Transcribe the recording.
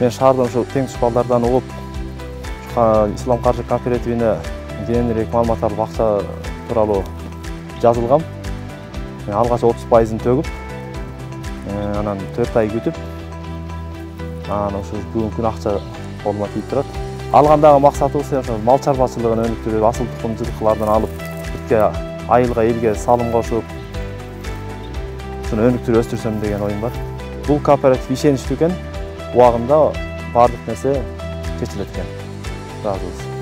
мен шаардан ошо тең балдардан угуп, Ислам каржы кооперативине кененирээк маалымат алып акча тууралуу жазылгам. Мен алгач 30%-ын төгүп, анан 4 ай күтүп, анан ошо бүгүнкү күнү акча колума тийип турат. Алгандагы максатыбыз ошо мал чарбачылыгын өнүктүрүп, асыл тукум жылкылардан алып, бутка айылга, элге салым кошуп, ушуну өнүктүрүп өстүрсөм деген оюм бар. Бул кооператив ишеничтүү экен, убагында баардык нерсе чечилет экен. Разыбыз.